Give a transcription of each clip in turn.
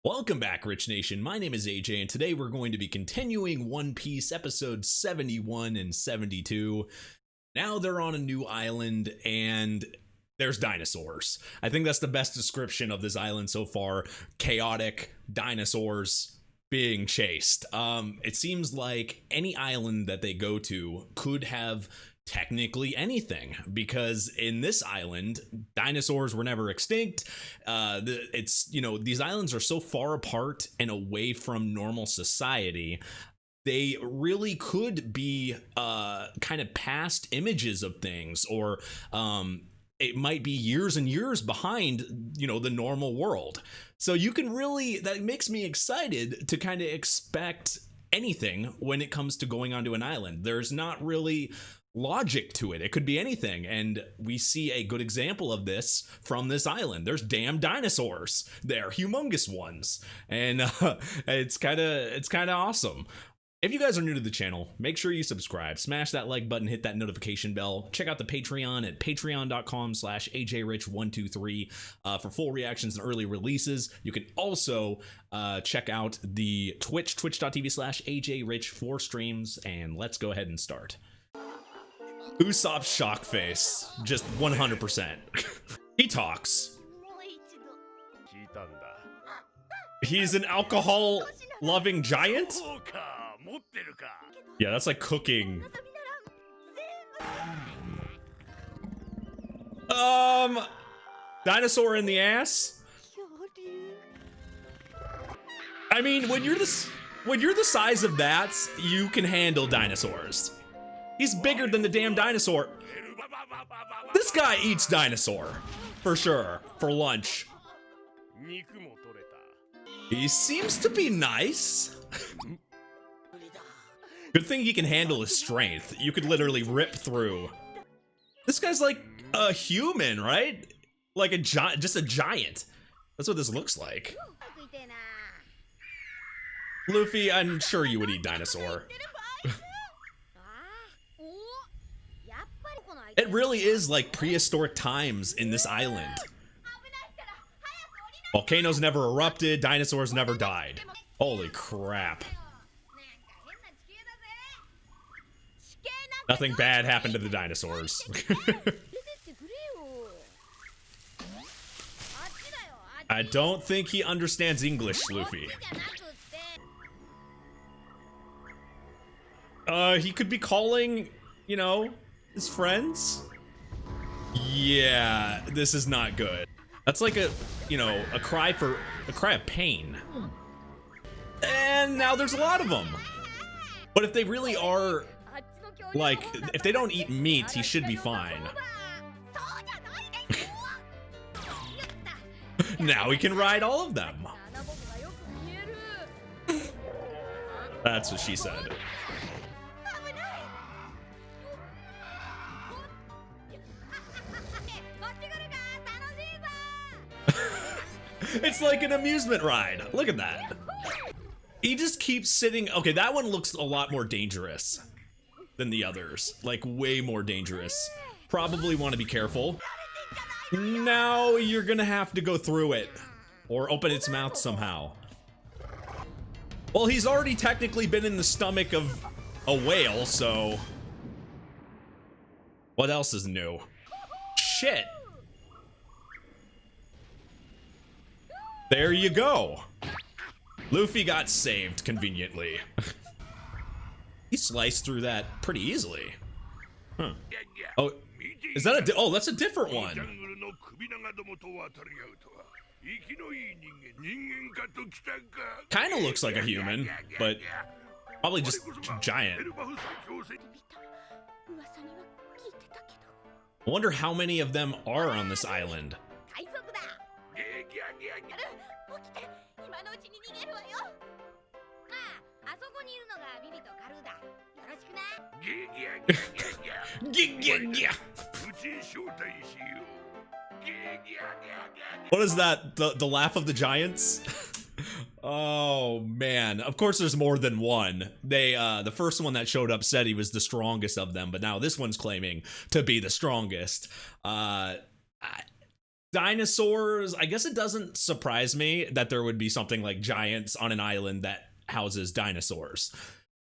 Welcome back, Rich Nation. My name is AJ, and today we're going to be continuing One Piece episodes 71 and 72. Now they're on a new island, and there's dinosaurs. I think that's the best description of this island so far. Chaotic dinosaurs being chased. It seems like any island that they go to could have technically anything, because in this island dinosaurs were never extinct. These islands are so far apart and away from normal society, they really could be kind of past images of things, or it might be years and years behind the normal world. So you can really, that makes me excited to kind of expect anything when it comes to going onto an island. There's not really logic to it. It could be anything, and we see a good example of this from this island. There's damn dinosaurs. They're humongous ones, and it's kind of awesome. If you guys are new to the channel, make sure you subscribe, smash that like button, hit that notification bell. Check out the Patreon at patreon.com/ajrich123 for full reactions and early releases. You can also check out the twitch.tv/ajrich for streams, and let's go ahead and start. Usopp's shock face, just 100%. He talks. He's an alcohol-loving giant? Yeah, that's like cooking. Dinosaur in the ass? I mean, when you're the size of that, you can handle dinosaurs. He's bigger than the damn dinosaur. This guy eats dinosaur, for sure, for lunch. He seems to be nice. Good thing he can handle his strength. You could literally rip through. This guy's like a human, right? Like just a giant. That's what this looks like. Luffy, I'm sure you would eat dinosaur. It really is like prehistoric times in this island. Volcanoes never erupted, dinosaurs never died. Holy crap. Nothing bad happened to the dinosaurs. I don't think he understands English, Luffy. He could be calling, his friends? Yeah, this is not good. That's like a cry of pain. And now there's a lot of them. But if they really are, like, if they don't eat meat, he should be fine. Now he can ride all of them. That's what she said. It's like an amusement ride. Look at that. He just keeps sitting. Okay, that one looks a lot more dangerous than the others. Like, way more dangerous. Probably want to be careful. Now you're gonna have to go through it. Or open its mouth somehow. Well, he's already technically been in the stomach of a whale, so... what else is new? Shit. There you go. Luffy got saved conveniently. He sliced through that pretty easily. Huh. Oh, is that a oh, that's a different one. Kind of looks like a human, but probably just giant. I wonder how many of them are on this island. What is that? The laugh of the giants? Oh man, of course there's more than one. They the first one that showed up said he was the strongest of them, but now this one's claiming to be the strongest. Dinosaurs, I guess it doesn't surprise me that there would be something like giants on an island that houses dinosaurs.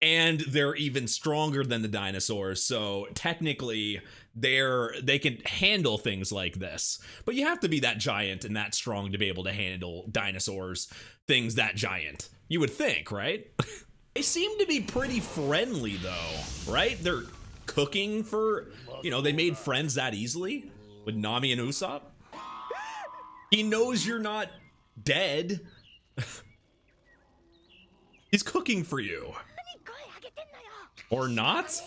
And they're even stronger than the dinosaurs, so technically they can handle things like this. But you have to be that giant and that strong to be able to handle dinosaurs, things that giant. You would think, right? They seem to be pretty friendly though, right? They're cooking for, you know, they made friends that easily with Nami and Usopp. He knows you're not dead. He's cooking for you. Or not?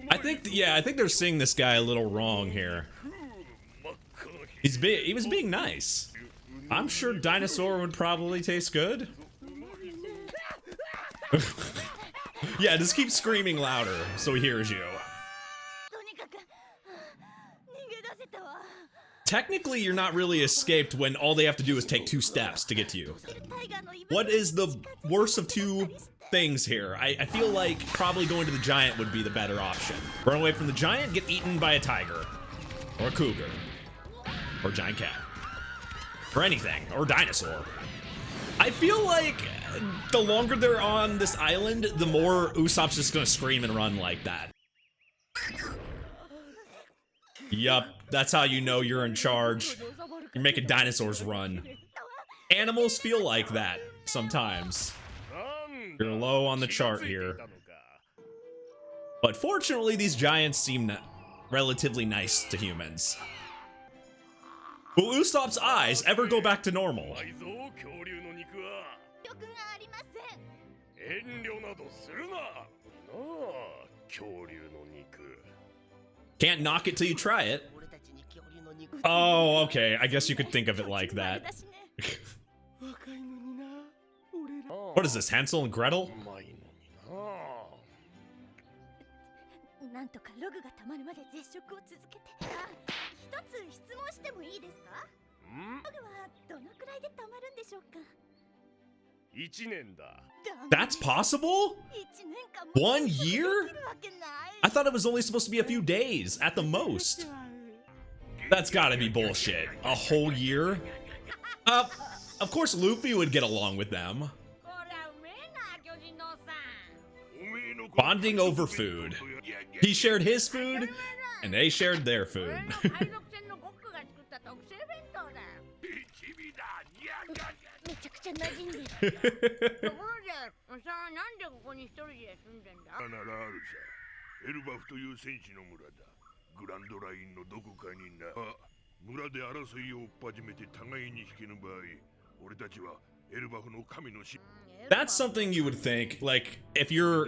I think they're seeing this guy a little wrong here. He was being nice. I'm sure dinosaur would probably taste good. Yeah, just keep screaming louder so he hears you. Technically, you're not really escaped when all they have to do is take 2 steps to get to you. What is the worst of 2 things here? I feel like probably going to the giant would be the better option. Run away from the giant, get eaten by a tiger. Or a cougar. Or a giant cat. Or anything. Or dinosaur. I feel like the longer they're on this island, the more Usopp's just gonna scream and run like that. Yup, that's how you know you're in charge. You're making dinosaurs run. Animals feel like that sometimes. You're low on the chart here. But fortunately, these giants seem relatively nice to humans. Will Usopp's eyes ever go back to normal? Can't knock it till you try it. Oh, okay. I guess you could think of it like that. What is this, Hansel and Gretel? That's possible? 1 year? I thought it was only supposed to be a few days at the most. That's gotta be bullshit. A whole year? Of course Luffy would get along with them. Bonding over food. He shared his food, and they shared their food. That's something you would think, like, if you're,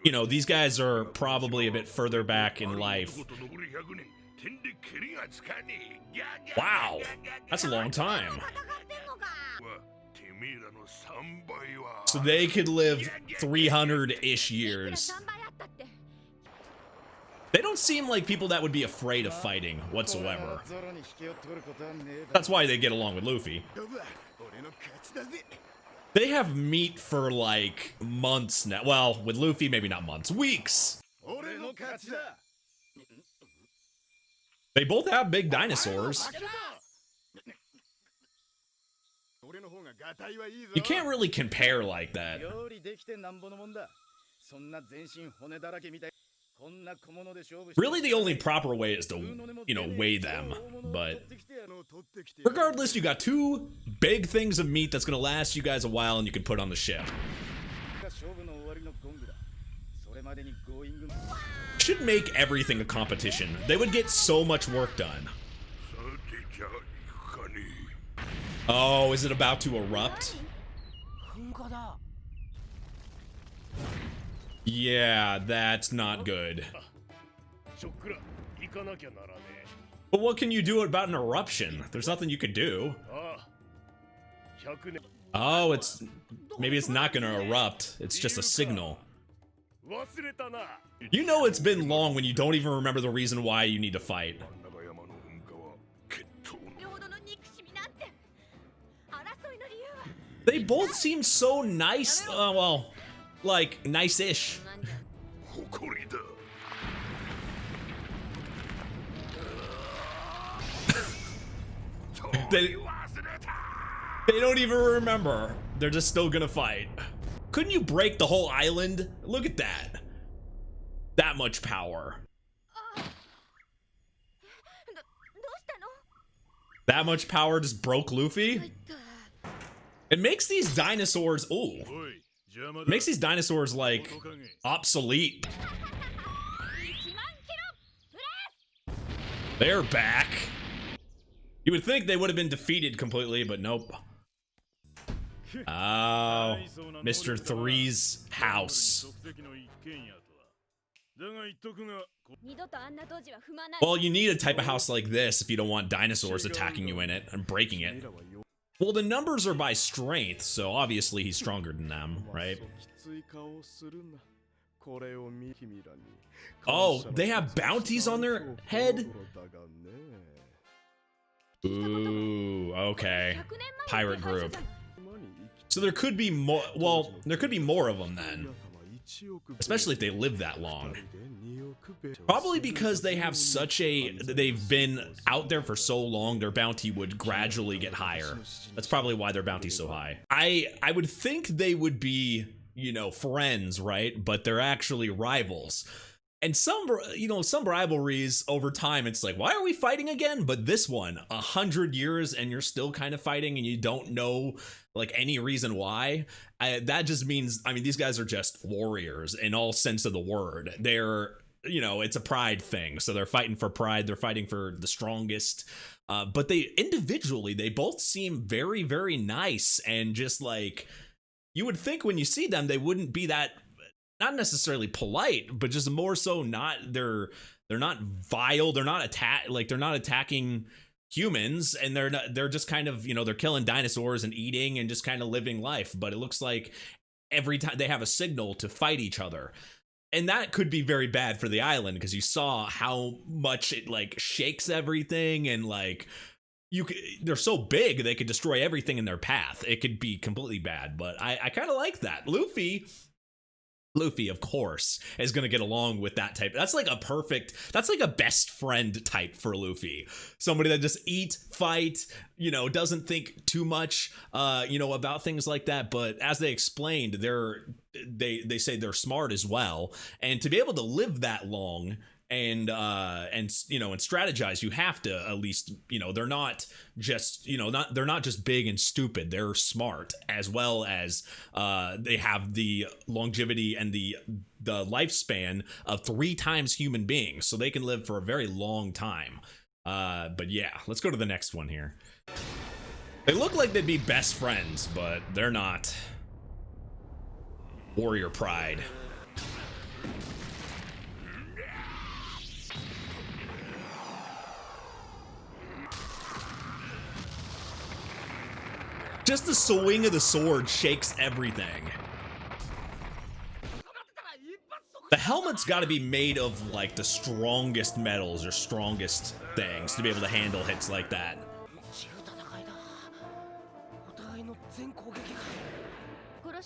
you know, these guys are probably a bit further back in life. Wow, that's a long time. So they could live 300-ish years. They don't seem like people that would be afraid of fighting whatsoever. That's why they get along with Luffy. They have meat for like months now. Well, with Luffy, maybe not months, weeks. They both have big dinosaurs. You can't really compare like that. Really, the only proper way is to, you know, weigh them. But regardless, you got 2 big things of meat that's gonna last you guys a while and you can put on the ship. Should make everything a competition. They would get so much work done. Oh, is it about to erupt? Yeah, that's not good. But what can you do about an eruption? There's nothing you could do. Oh, maybe it's not gonna erupt. It's just a signal. You know it's been long when you don't even remember the reason why you need to fight. They both seem so nice. Well, like nice-ish. They don't even remember. They're just still gonna fight. Couldn't you break the whole island? Look at that. That much power. That much power just broke Luffy? It makes these dinosaurs, ooh. It makes these dinosaurs like obsolete. They're back. You would think they would have been defeated completely, but nope. Oh, Mr. Three's house. Well, you need a type of house like this if you don't want dinosaurs attacking you in it and breaking it. Well, the numbers are by strength, so obviously he's stronger than them, right? Oh, they have bounties on their head? Ooh, okay. Pirate group. So there could be more, well, there could be more of them then. Especially if they live that long. Probably because they have such a, they've been out there for so long, their bounty would gradually get higher. That's probably why their bounty's so high. I would think they would be, you know, friends, right? But they're actually rivals. And some, you know, some rivalries over time, it's like, why are we fighting again? But this one, 100 years and you're still kind of fighting and you don't know like any reason why. That just means, I mean, these guys are just warriors in all sense of the word. They're, you know, it's a pride thing. So they're fighting for pride. They're fighting for the strongest. But they individually, they both seem very, very nice. And just like, you would think when you see them, they wouldn't be that, not necessarily polite, but just more so not, they're not vile. They're not they're not attacking humans, and they're just kind of, you know, they're killing dinosaurs and eating and just kind of living life. But it looks like every time they have a signal to fight each other. And that could be very bad for the island, because you saw how much it like shakes everything, and like they're so big they could destroy everything in their path. It could be completely bad, but I kind of like that. Luffy, of course, is going to get along with that type. That's like a best friend type for Luffy. Somebody that just eat, fight, you know, doesn't think too much, you know, about things like that. But as they explained, they say they're smart as well. And to be able to live that long and you know, and strategize, you have to at least, you know, they're not just, you know, they're not just big and stupid. They're smart, as well as they have the longevity and the lifespan of 3 times human beings, so they can live for a very long time. But yeah, let's go to the next one here. They look like they'd be best friends, but they're not. Warrior pride. Just the swing of the sword shakes everything. The helmet's got to be made of like the strongest metals or strongest things to be able to handle hits like that.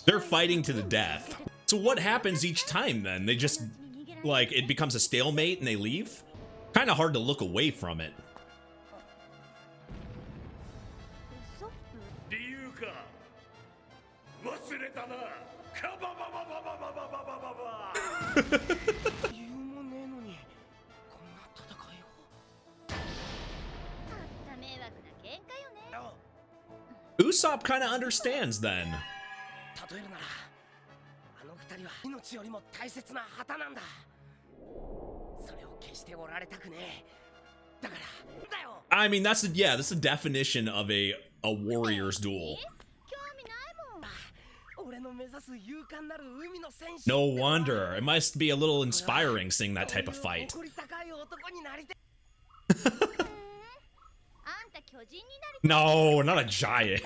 They're fighting to the death. So what happens each time then? They just, like, it becomes a stalemate and they leave? Kind of hard to look away from it. Usopp kind of understands then. I mean, that's the definition of a warrior's duel. No wonder. It must be a little inspiring seeing that type of fight. No, not a giant.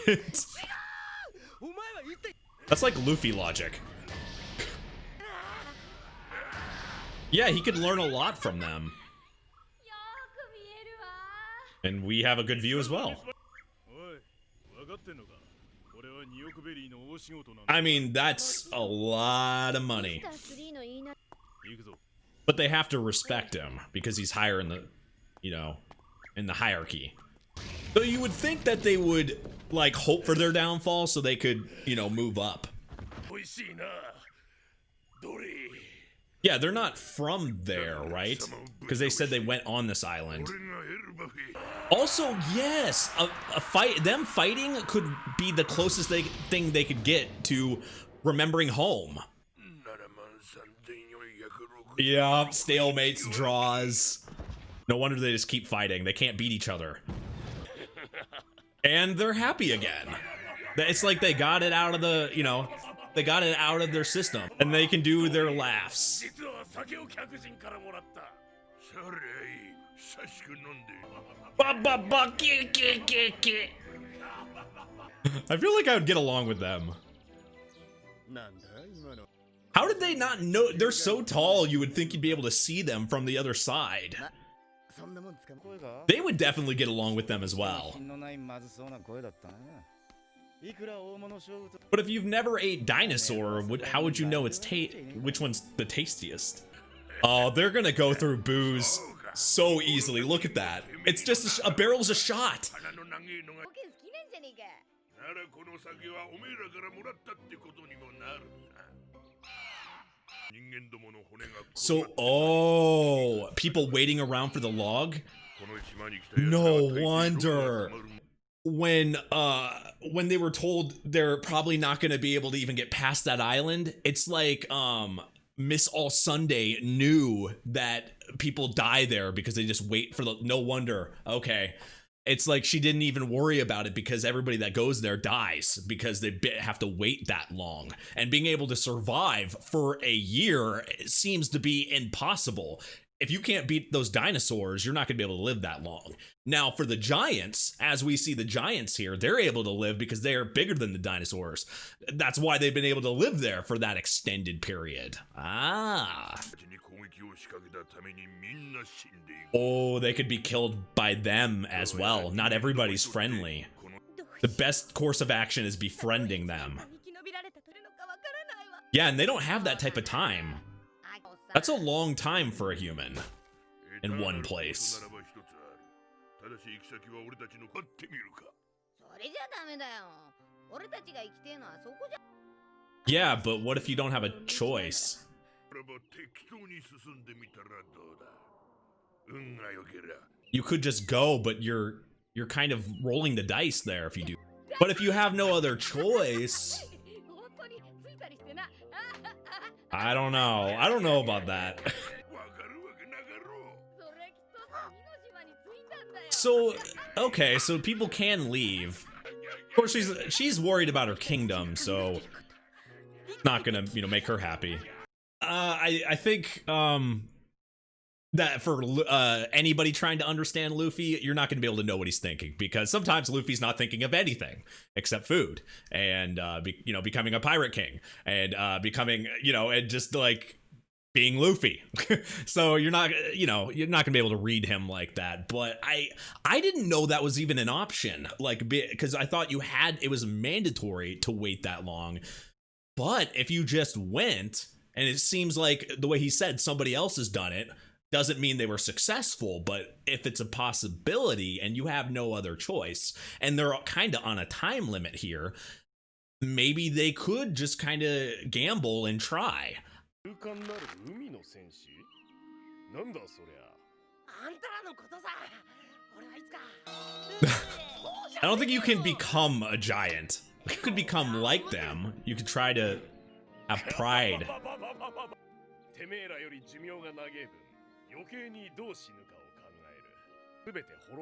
That's like Luffy logic. Yeah, he could learn a lot from them. And we have a good view as well. I mean, that's a lot of money. But they have to respect him because he's higher in the, you know, in the hierarchy. So you would think that they would like hope for their downfall so they could, you know, move up. Yeah, they're not from there, right? Because they said they went on this island. Also, yes, a fight, them fighting could be the closest thing they could get to remembering home. Yeah, stalemates, draws. No wonder they just keep fighting. They can't beat each other. And they're happy again. It's like they got it out of the, you know, they got it out of their system. And they can do their laughs. I feel like I would get along with them. How did they not know? They're so tall, you would think you'd be able to see them from the other side. They would definitely get along with them as well. But if you've never ate dinosaur, how would you know it's which one's the tastiest? Oh, they're gonna go through booze so easily. Look at that. It's just a barrel's a shot. So, oh, people waiting around for the log? No wonder. When they were told they're probably not going to be able to even get past that island, it's like Miss All Sunday knew that people die there because they just wait for the, no wonder. Okay. It's like she didn't even worry about it because everybody that goes there dies because they have to wait that long. And being able to survive for a year seems to be impossible. If you can't beat those dinosaurs, you're not going to be able to live that long. Now, for the giants, as we see the giants here, they're able to live because they are bigger than the dinosaurs. That's why they've been able to live there for that extended period. Ah. Oh, they could be killed by them as well. Not everybody's friendly. The best course of action is befriending them. Yeah, and they don't have that type of time. That's a long time for a human in one place. Yeah, but what if you don't have a choice? You could just go, but you're kind of rolling the dice there if you do. But if you have no other choice, I don't know. I don't know about that. So, okay, so people can leave. Of course, she's worried about her kingdom, so not gonna, you know, make her happy. I think that for anybody trying to understand Luffy, you're not going to be able to know what he's thinking, because sometimes Luffy's not thinking of anything except food and you know, becoming a pirate king and becoming, you know, and just like being Luffy. So you're not, you know, you're not gonna be able to read him like that. But I didn't know that was even an option, like, because I thought it was mandatory to wait that long. But if you just went, and it seems like the way he said somebody else has done it, doesn't mean they were successful. But if it's a possibility and you have no other choice, and they're kind of on a time limit here, maybe they could just kind of gamble and try. I don't think you can become a giant. You could become like them. You could try to have pride.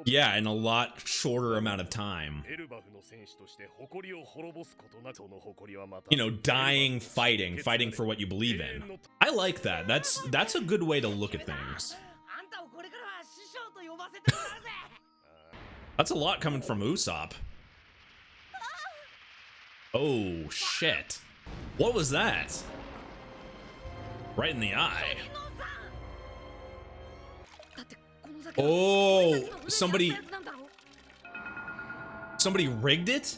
Yeah, in a lot shorter amount of time. You know, dying, fighting for what you believe in. I like that. That's a good way to look at things. That's a lot coming from Usopp. Oh, shit. What was that? Right in the eye. Oh, somebody rigged it?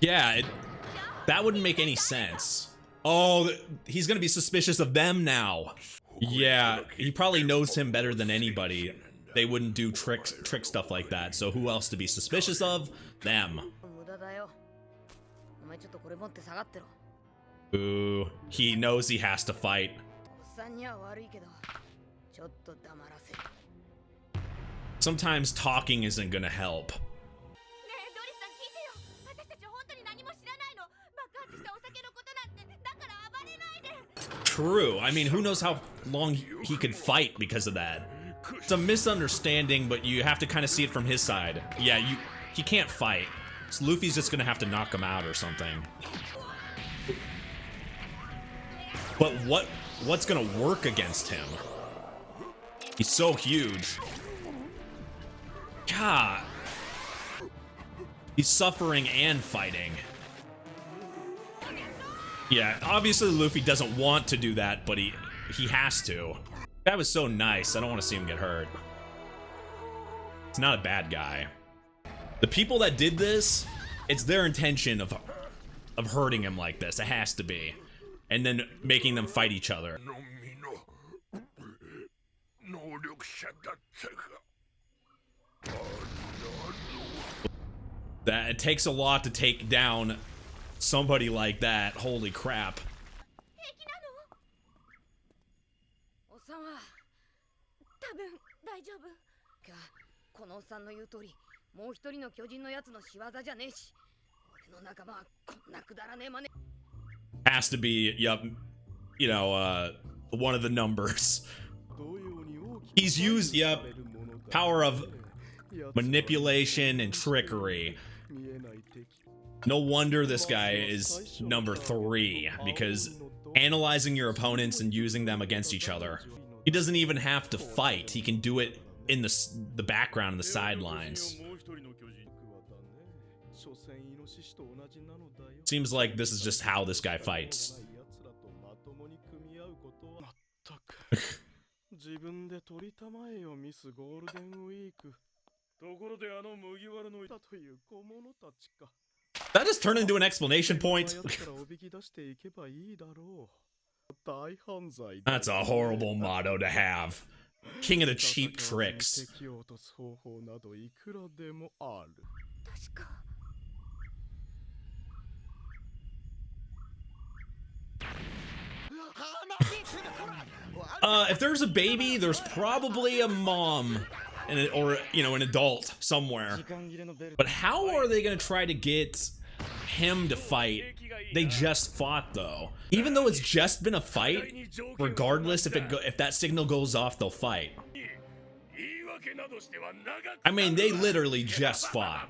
Yeah, that wouldn't make any sense. Oh, he's gonna be suspicious of them now. Yeah, he probably knows him better than anybody. They wouldn't do trick stuff like that. So who else to be suspicious of? Them. Ooh, he knows he has to fight. Sometimes talking isn't gonna help. True. I mean, who knows how long he could fight because of that. It's a misunderstanding, but you have to kind of see it from his side. Yeah, he can't fight. So Luffy's just gonna have to knock him out or something. But what's gonna work against him? He's so huge. God. He's suffering and fighting. Yeah, obviously Luffy doesn't want to do that, but he has to. That was so nice. I don't want to see him get hurt. He's not a bad guy. The people that did this, it's their intention of hurting him like this. It has to be. And then making them fight each other. That it takes a lot to take down somebody like that. Holy crap. Has to be, yep, you know, one of the numbers. He's used, yep, power of manipulation and trickery. No wonder this guy is number 3, because analyzing your opponents and using them against each other. He doesn't even have to fight. He can do it in the background and the sidelines. Seems like this is just how this guy fights. That just turned into an explanation point. That's a horrible motto to have. King of the cheap tricks. If there's a baby, there's probably a mom or you know, an adult somewhere. But how are they gonna try to get him to fight? They just fought though. Even though it's just been a fight, regardless if that signal goes off, they'll fight. I mean, they literally just fought.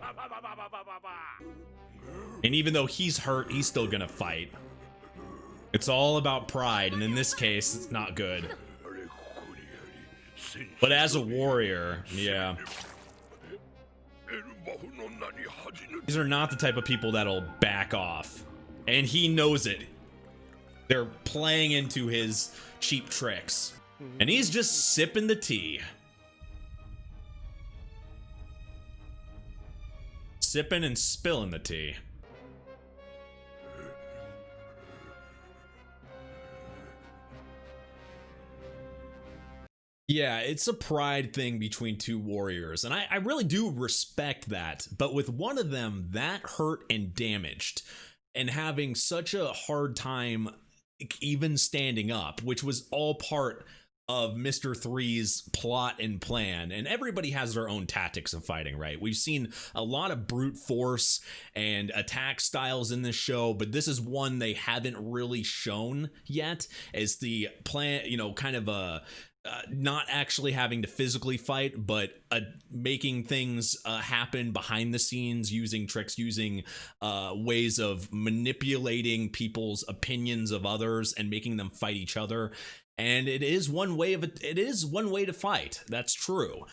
And even though he's hurt, he's still gonna fight. It's all about pride, and in this case, it's not good. But as a warrior, yeah. These are not the type of people that'll back off. And he knows it. They're playing into his cheap tricks. And he's just sipping the tea. Sipping and spilling the tea. Yeah, it's a pride thing between two warriors, and I really do respect that, but with one of them that hurt and damaged, and having such a hard time even standing up, which was all part of Mr. Three's plot and plan, and everybody has their own tactics of fighting, right? We've seen a lot of brute force and attack styles in this show, but this is one they haven't really shown yet as the plan, you know, kind of a not actually having to physically fight, but making things happen behind the scenes, using tricks, using ways of manipulating people's opinions of others and making them fight each other. And it is one way to fight. That's true.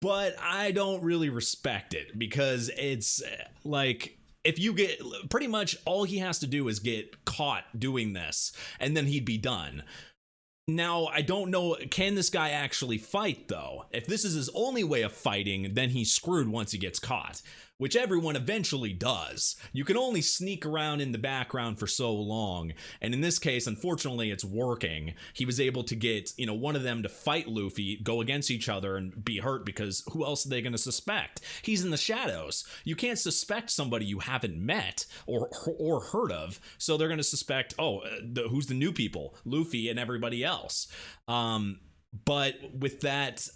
But I don't really respect it, because it's like, if you get, pretty much all he has to do is get caught doing this, and then he'd be done. Now, I don't know, can this guy actually fight, though? If this is his only way of fighting, then he's screwed once he gets caught. which everyone eventually does. You can only sneak around in the background for so long, and in this case, unfortunately, it's working. He was able to get, you know, one of them to fight Luffy, go against each other, and be hurt, because who else are they going to suspect? He's in the shadows. You can't suspect somebody you haven't met or heard of, so they're going to suspect, oh, who's the new people? Luffy and everybody else. But with that,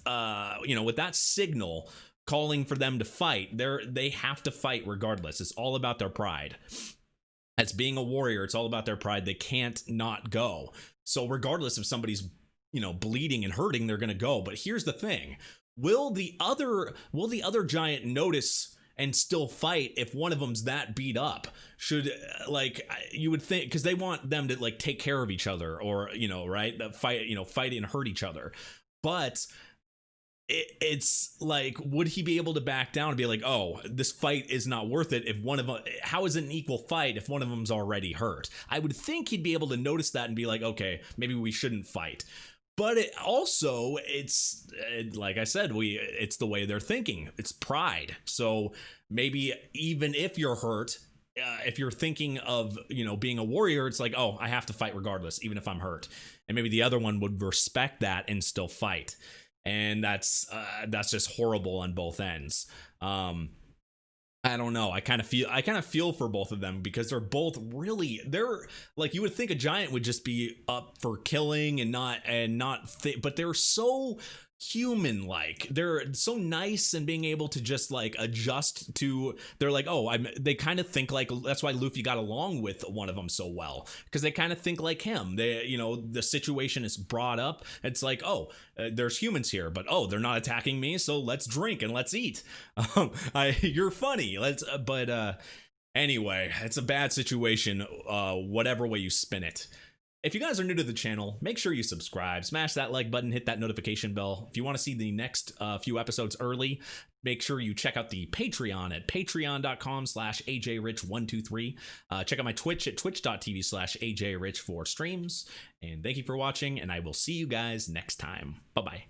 you know, with that signal calling for them to fight, they have to fight regardless. It's all about their pride. As being a warrior, it's all about their pride. They can't not go. So regardless if somebody's, you know, bleeding and hurting, they're going to go. But here's the thing. Will the other giant notice and still fight if one of them's that beat up? Should, like, you would think, because they want them to, like, take care of each other, or, you know, right, that fight and hurt each other. But it's like, would he be able to back down and be like, oh, this fight is not worth it if one of them, how is it an equal fight if one of them's already hurt? I would think he'd be able to notice that and be like, okay, maybe we shouldn't fight. But it's like I said, it's the way they're thinking. It's pride. So maybe even if you're hurt, if you're thinking of, you know, being a warrior, it's like, oh, I have to fight regardless, even if I'm hurt. And maybe the other one would respect that and still fight. And that's just horrible on both ends. I don't know. I kind of feel for both of them, because they're both really, they're like, you would think a giant would just be up for killing but they're so human, like they're so nice, and being able to just like adjust to, they're like, oh, they kind of think like, that's why Luffy got along with one of them so well, because they kind of think like him. They, you know, the situation is brought up, it's like, oh, there's humans here, but oh, they're not attacking me, so let's drink and let's eat. You're funny, anyway, it's a bad situation, whatever way you spin it. If you guys are new to the channel, make sure you subscribe, smash that like button, hit that notification bell. If you want to see the next few episodes early, make sure you check out the Patreon at patreon.com/ajrich123. Check out my Twitch at twitch.tv/ajrich for streams. And thank you for watching, and I will see you guys next time. Bye-bye.